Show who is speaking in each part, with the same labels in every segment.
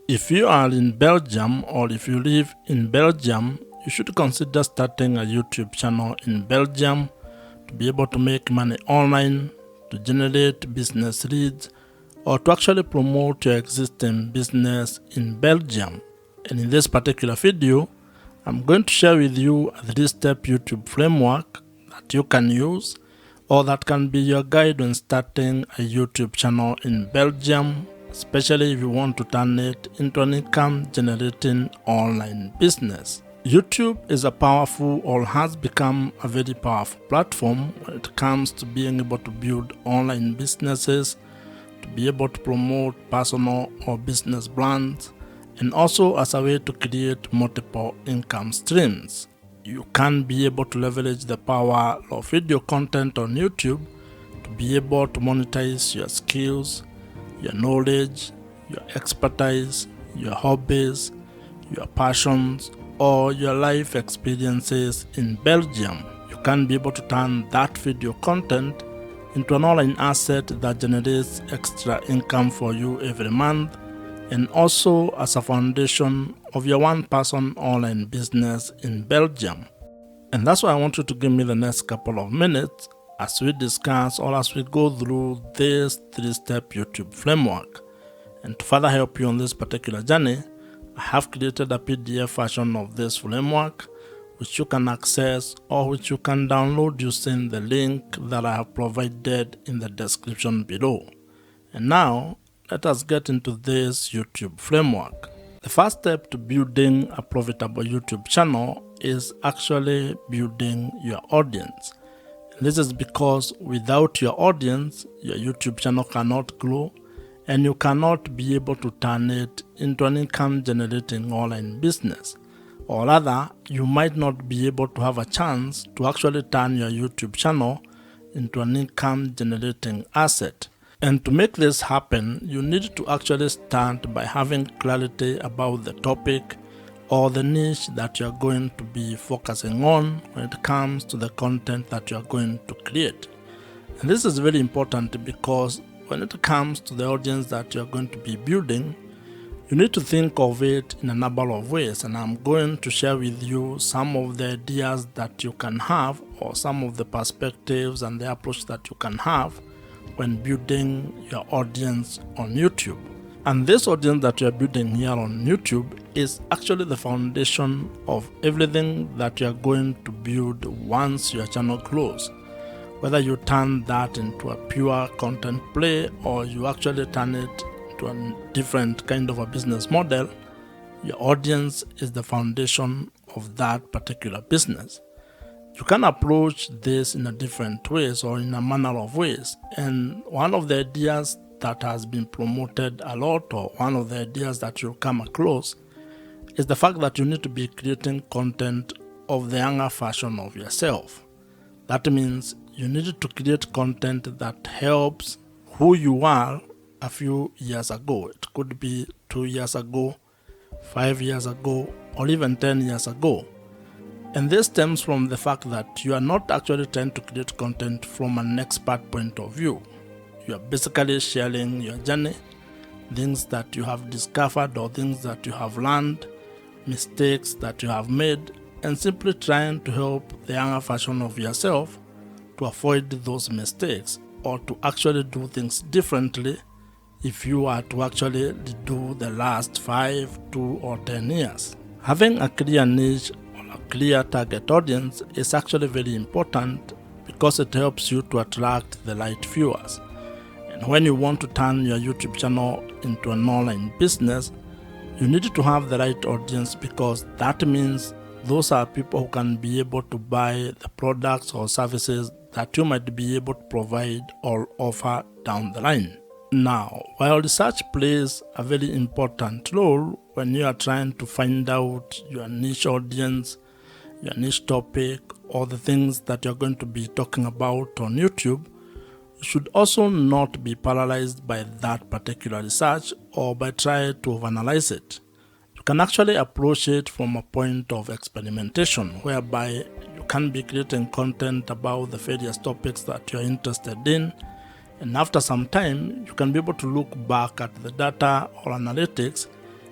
Speaker 1: If you are in Belgium or if you live in Belgium, you should consider starting a YouTube channel in Belgium to be able to make money online, to generate business leads, or to actually promote your existing business in Belgium. And in this particular video, I'm going to share with you a 3-step YouTube framework that you can use or that can be your guide when starting a YouTube channel in Belgium, especially if you want to turn it into an income-generating online business. YouTube is a powerful or has become a very powerful platform when it comes to being able to build online businesses, to be able to promote personal or business brands, and also as a way to create multiple income streams. You can be able to leverage the power of video content on YouTube to be able to monetize your skills, your knowledge, your expertise, your hobbies, your passions, or your life experiences in Belgium. You can be able to turn that video content into an online asset that generates extra income for you every month, and also as a foundation of your one-person online business in Belgium. And that's why I want you to give me the next couple of minutes as we discuss or as we go through this 3-step YouTube framework. And to further help you on this particular journey, I have created a PDF version of this framework which you can access or which you can download using the link that I have provided in the description below. And now, let us get into this YouTube framework. The first step to building a profitable YouTube channel is actually building your audience. And this is because without your audience, your YouTube channel cannot grow and you cannot be able to turn it into an income-generating online business. Or rather, you might not be able to have a chance to actually turn your YouTube channel into an income-generating asset. And to make this happen, you need to actually start by having clarity about the topic or the niche that you're going to be focusing on when it comes to the content that you're going to create. And this is very important because when it comes to the audience that you're going to be building, you need to think of it in a number of ways, and I'm going to share with you some of the ideas that you can have or some of the perspectives and the approach that you can have when building your audience on YouTube. And this audience that you're building here on YouTube is actually the foundation of everything that you're going to build once your channel grows. Whether you turn that into a pure content play or you actually turn it into a different kind of a business model, your audience is the foundation of that particular business. You can approach this in a different ways or in a manner of ways. And one of the ideas that has been promoted a lot, or one of the ideas that you'll come across, is the fact that you need to be creating content of the younger version of yourself. That means you need to create content that helps who you are a few years ago. It could be 2 years ago, 5 years ago, or even 10 years ago. And this stems from the fact that you are not actually trying to create content from an expert point of view. You are basically sharing your journey, things that you have discovered or things that you have learned, mistakes that you have made, and simply trying to help the younger version of yourself to avoid those mistakes or to actually do things differently if you are to actually do the last 5, 2, or 10 years. Having a clear niche or a clear target audience is actually very important because it helps you to attract the right viewers. And when you want to turn your YouTube channel into an online business, you need to have the right audience because that means those are people who can be able to buy the products or services that you might be able to provide or offer down the line. Now, while research plays a very important role when you are trying to find out your niche audience, your niche topic, or the things that you're going to be talking about on YouTube, you should also not be paralyzed by that particular research or by trying to overanalyze it. You can actually approach it from a point of experimentation, whereby you can be creating content about the various topics that you're interested in, and after some time, you can be able to look back at the data or analytics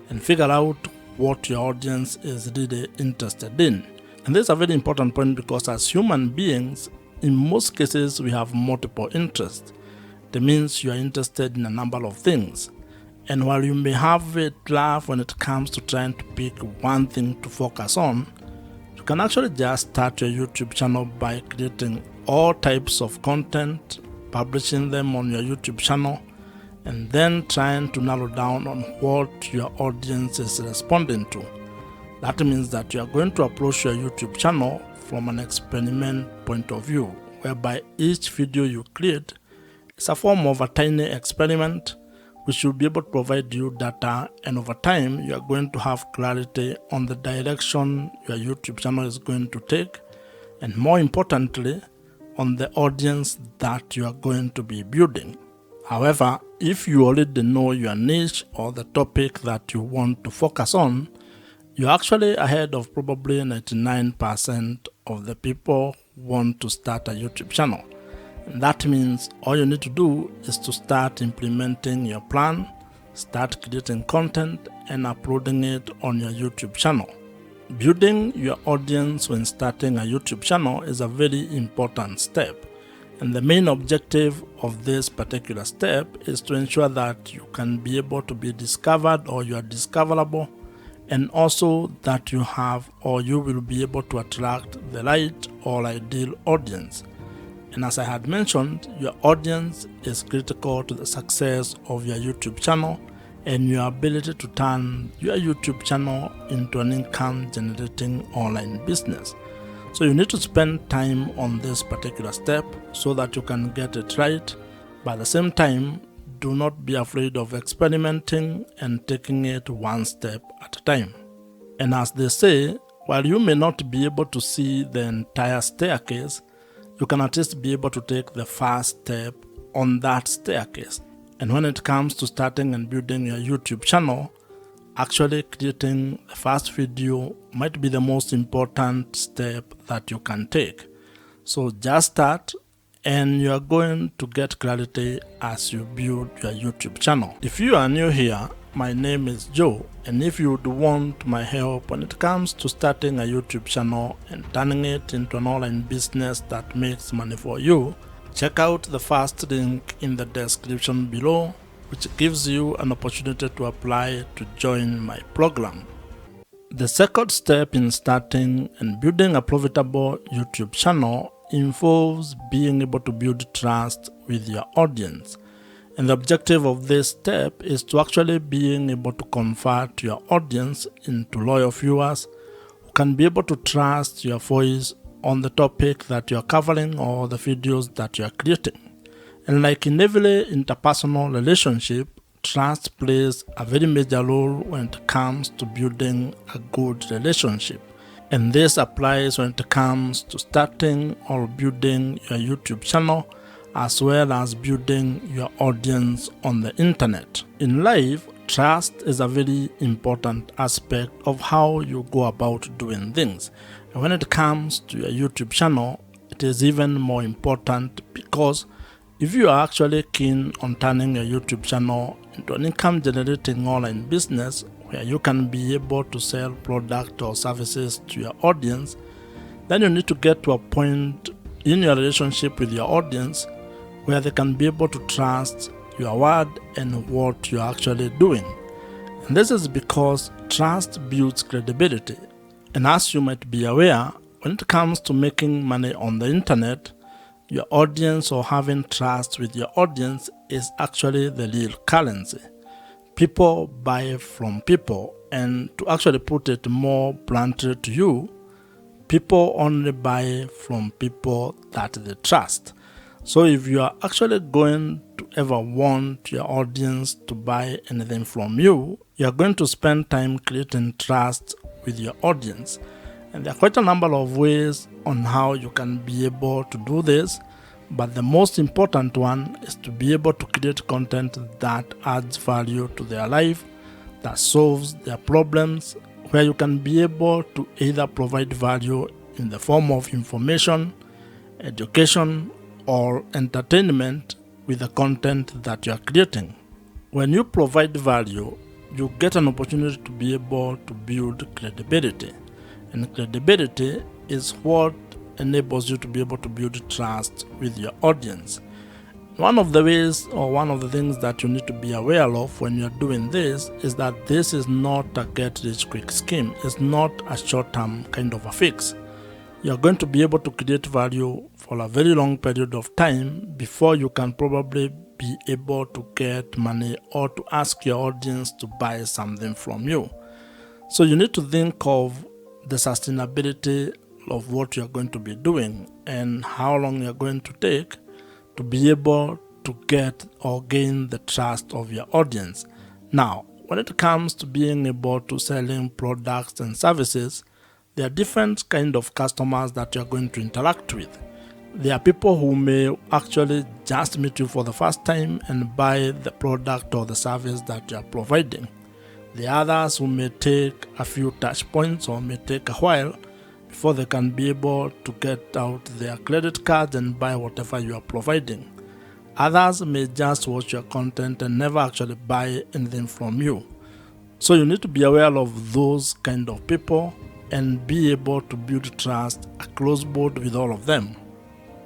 Speaker 1: and figure out what your audience is really interested in. And this is a very important point because as human beings, in most cases, we have multiple interests. That means you are interested in a number of things. And while you may have a drive when it comes to trying to pick one thing to focus on, you can actually just start your YouTube channel by creating all types of content, publishing them on your YouTube channel, and then trying to narrow down on what your audience is responding to. That means that you are going to approach your YouTube channel from an experiment point of view, whereby each video you create is a form of a tiny experiment which will be able to provide you data, and over time you are going to have clarity on the direction your YouTube channel is going to take, and more importantly, on the audience that you are going to be building. However, if you already know your niche or the topic that you want to focus on, you're actually ahead of probably 99% of the people who want to start a YouTube channel. And that means all you need to do is to start implementing your plan, start creating content, and uploading it on your YouTube channel. Building your audience when starting a YouTube channel is a very important step. And the main objective of this particular step is to ensure that you can be able to be discovered, or you are discoverable, and also that you have, or you will be able to attract the right or ideal audience. And as I had mentioned, your audience is critical to the success of your YouTube channel and your ability to turn your YouTube channel into an income generating online business. So you need to spend time on this particular step so that you can get it right. But at the same time, do not be afraid of experimenting and taking it one step at a time. And as they say, while you may not be able to see the entire staircase, you can at least be able to take the first step on that staircase. And when it comes to starting and building your YouTube channel, actually creating the first video might be the most important step that you can take. So just start, and you are going to get clarity as you build your YouTube channel. If you are new here, my name is Joe, and if you would want my help when it comes to starting a YouTube channel and turning it into an online business that makes money for you, check out the first link in the description below, which gives you an opportunity to apply to join my program. The second step in starting and building a profitable YouTube channel involves being able to build trust with your audience. And the objective of this step is to actually being able to convert your audience into loyal viewers who can be able to trust your voice on the topic that you are covering or the videos that you are creating. And like in every interpersonal relationship, trust plays a very major role when it comes to building a good relationship. And this applies when it comes to starting or building your YouTube channel, as well as building your audience on the internet. In life, trust is a very important aspect of how you go about doing things. And when it comes to your YouTube channel, it is even more important, because if you are actually keen on turning your YouTube channel into an income generating online business where you can be able to sell products or services to your audience, then you need to get to a point in your relationship with your audience where they can be able to trust your word and what you're actually doing. And this is because trust builds credibility. And as you might be aware, when it comes to making money on the internet, your audience, or having trust with your audience, is actually the real currency. People buy from people, and to actually put it more bluntly to you, people only buy from people that they trust. So if you are actually going to ever want your audience to buy anything from you, you are going to spend time creating trust with your audience. And there are quite a number of ways on how you can be able to do this, but the most important one is to be able to create content that adds value to their life, that solves their problems, where you can be able to either provide value in the form of information, education, or entertainment with the content that you are creating. When you provide value, you get an opportunity to be able to build credibility. And credibility is what enables you to be able to build trust with your audience. One of the ways, or one of the things that you need to be aware of when you're doing this is that this is not a get-rich-quick scheme. It's not a short-term kind of a fix. You're going to be able to create value for a very long period of time before you can probably be able to get money or to ask your audience to buy something from you. So you need to think of the sustainability of what you're going to be doing and how long you're going to take to be able to get or gain the trust of your audience. Now, when it comes to being able to selling products and services, there are different kind of customers that you're going to interact with. There are people who may actually just meet you for the first time and buy the product or the service that you're providing. The others who may take a few touch points or may take a while before they can be able to get out their credit cards and buy whatever you are providing. Others may just watch your content and never actually buy anything from you. So you need to be aware of those kind of people and be able to build trust across board with all of them.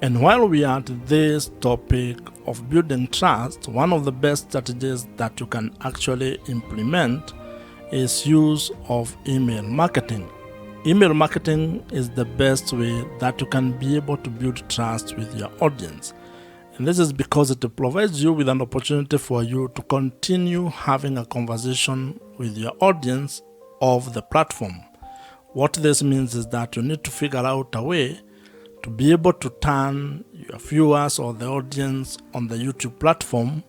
Speaker 1: And while we are at this topic of building trust, one of the best strategies that you can actually implement is use of email marketing. Email marketing is the best way that you can be able to build trust with your audience. And this is because it provides you with an opportunity for you to continue having a conversation with your audience of the platform. What this means is that you need to figure out a way to be able to turn your viewers or the audience on the YouTube platform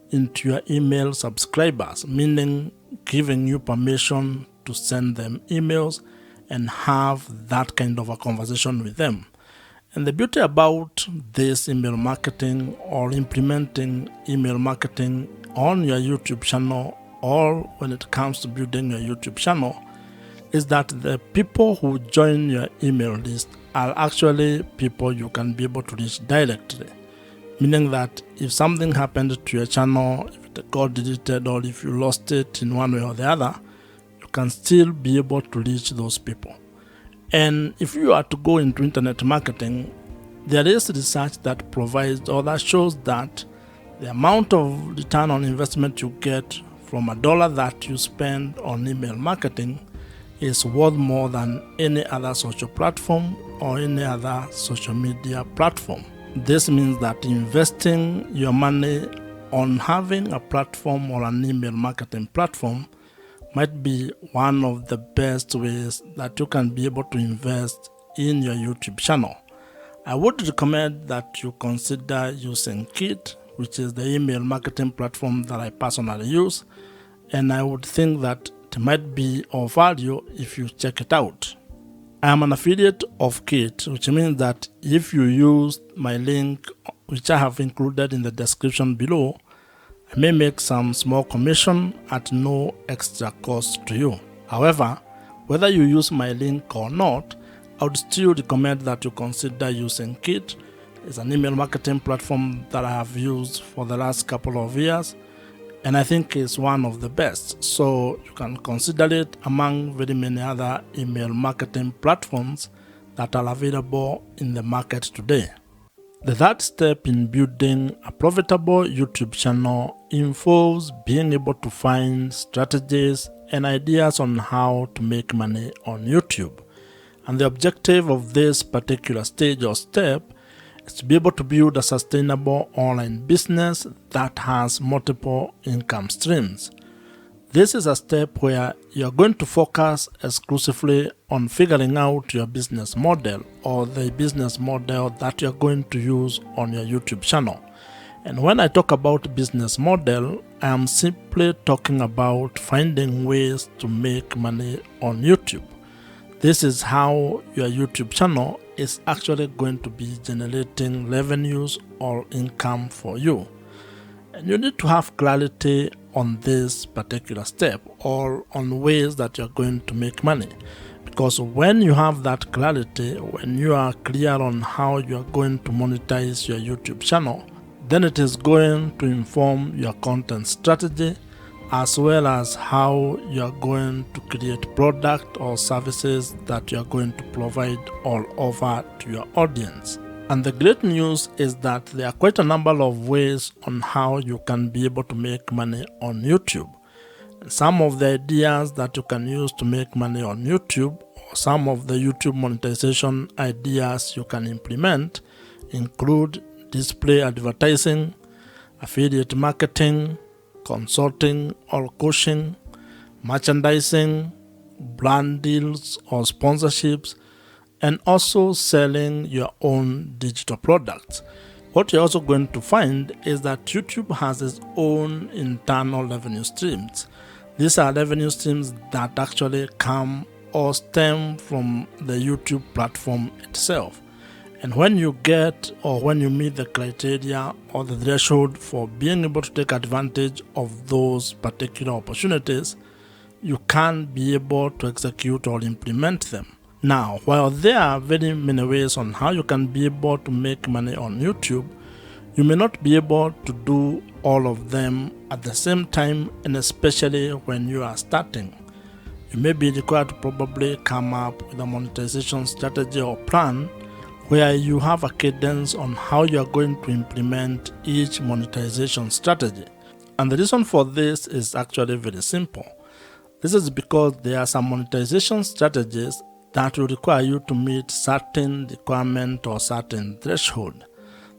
Speaker 1: into your email subscribers, meaning giving you permission to send them emails and have that kind of a conversation with them. And the beauty about this email marketing or implementing email marketing on your YouTube channel or when it comes to building your YouTube channel is that the people who join your email list are actually people you can be able to reach directly. Meaning that if something happened to your channel, if it got deleted or if you lost it in one way or the other, you can still be able to reach those people. And if you are to go into internet marketing, there is research that provides or that shows that the amount of return on investment you get from $1 that you spend on email marketing is worth more than any other social platform or any other social media platform. This means that investing your money on having a platform or an email marketing platform might be one of the best ways that you can be able to invest in your YouTube channel. I would recommend that you consider using Kit, which is the email marketing platform that I personally use, and I would think that it might be of value if you check it out. I am an affiliate of Kit, which means that if you use my link, which I have included in the description below, I may make some small commission at no extra cost to you. However, whether you use my link or not, I would still recommend that you consider using Kit. It's an email marketing platform that I have used for the last couple of years, and I think it's one of the best. So you can consider it among very many other email marketing platforms that are available in the market today. The third step in building a profitable YouTube channel involves being able to find strategies and ideas on how to make money on YouTube. And the objective of this particular stage or step is to be able to build a sustainable online business that has multiple income streams. This is a step where you're going to focus exclusively on figuring out your business model or the business model that you're going to use on your YouTube channel. And when I talk about business model, I am simply talking about finding ways to make money on YouTube. This is how your YouTube channel is actually going to be generating revenues or income for you. And you need to have clarity on this particular step or on ways that you're going to make money. Because when you have that clarity, when you are clear on how you are going to monetize your YouTube channel, then it is going to inform your content strategy as well as how you are going to create product or services that you are going to provide all over to your audience. And the great news is that there are quite a number of ways on how you can be able to make money on YouTube. Some of the ideas that you can use to make money on YouTube, or some of the YouTube monetization ideas you can implement, include display advertising, affiliate marketing, consulting or coaching, merchandising, brand deals or sponsorships, and also selling your own digital products. What you're also going to find is that YouTube has its own internal revenue streams. These are revenue streams that actually come or stem from the YouTube platform itself. And when you get or when you meet the criteria or the threshold for being able to take advantage of those particular opportunities, you can be able to execute or implement them. Now, while there are very many ways on how you can be able to make money on YouTube, you may not be able to do all of them at the same time, and especially when you are starting. You may be required to probably come up with a monetization strategy or plan where you have a cadence on how you are going to implement each monetization strategy. And the reason for this is actually very simple. This is because there are some monetization strategies that will require you to meet certain requirement or certain threshold.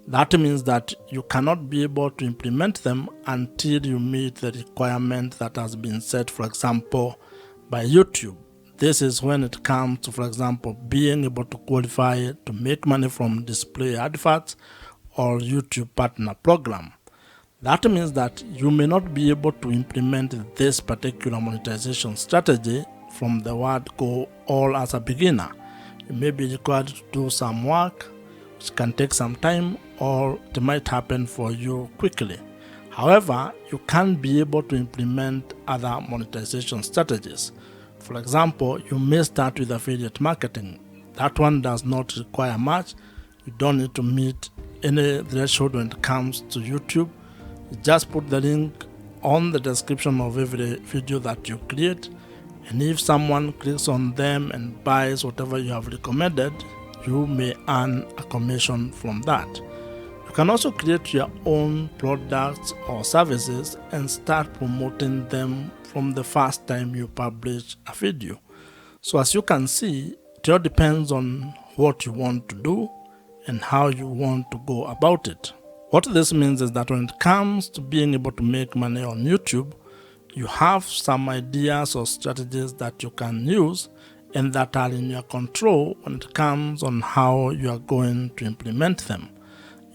Speaker 1: That means that you cannot be able to implement them until you meet the requirement that has been set, for example, by YouTube. This is when it comes to, for example, being able to qualify to make money from display adverts or YouTube partner program. That means that you may not be able to implement this particular monetization strategy from the word go all as a beginner. You may be required to do some work, which can take some time, or it might happen for you quickly. However, you can be able to implement other monetization strategies. For example, you may start with affiliate marketing. That one does not require much. You don't need to meet any threshold when it comes to YouTube. You just put the link on the description of every video that you create, and if someone clicks on them and buys whatever you have recommended, you may earn a commission from that. You can also create your own products or services and start promoting them from the first time you publish a video. So as you can see, it all depends on what you want to do and how you want to go about it. What this means is that when it comes to being able to make money on YouTube, you have some ideas or strategies that you can use and that are in your control when it comes on how you are going to implement them.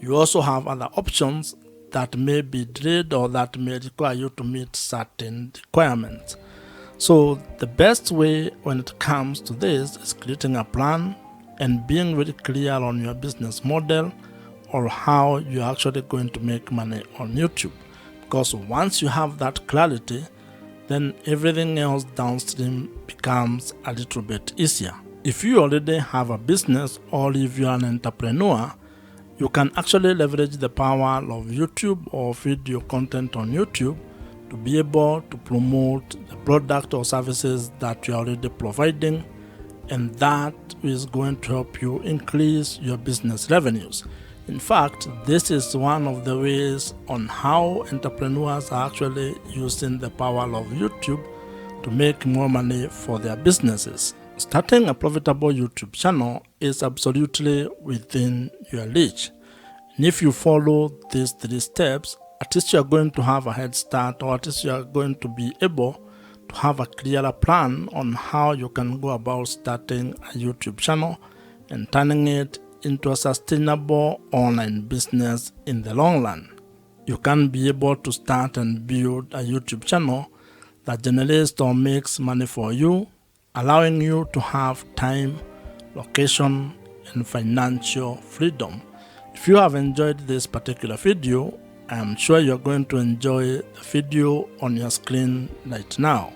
Speaker 1: You also have other options that may be delayed or that may require you to meet certain requirements. So the best way when it comes to this is creating a plan and being very clear on your business model or how you're actually going to make money on YouTube. Because once you have that clarity, then everything else downstream becomes a little bit easier. If you already have a business or if you're an entrepreneur, you can actually leverage the power of YouTube or video content on YouTube to be able to promote the product or services that you're already providing, and that is going to help you increase your business revenues. In fact, this is one of the ways on how entrepreneurs are actually using the power of YouTube to make more money for their businesses. Starting a profitable YouTube channel is absolutely within your reach. And if you follow these 3 steps, at least you are going to have a head start, or at least you are going to be able to have a clearer plan on how you can go about starting a YouTube channel and turning it into a sustainable online business in the long run. You can be able to start and build a YouTube channel that generates or makes money for you, allowing you to have time, location, and financial freedom. If you have enjoyed this particular video, I am sure you're going to enjoy the video on your screen right now.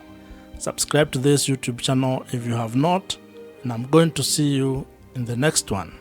Speaker 1: Subscribe to this YouTube channel if you have not, and I'm going to see you in the next one.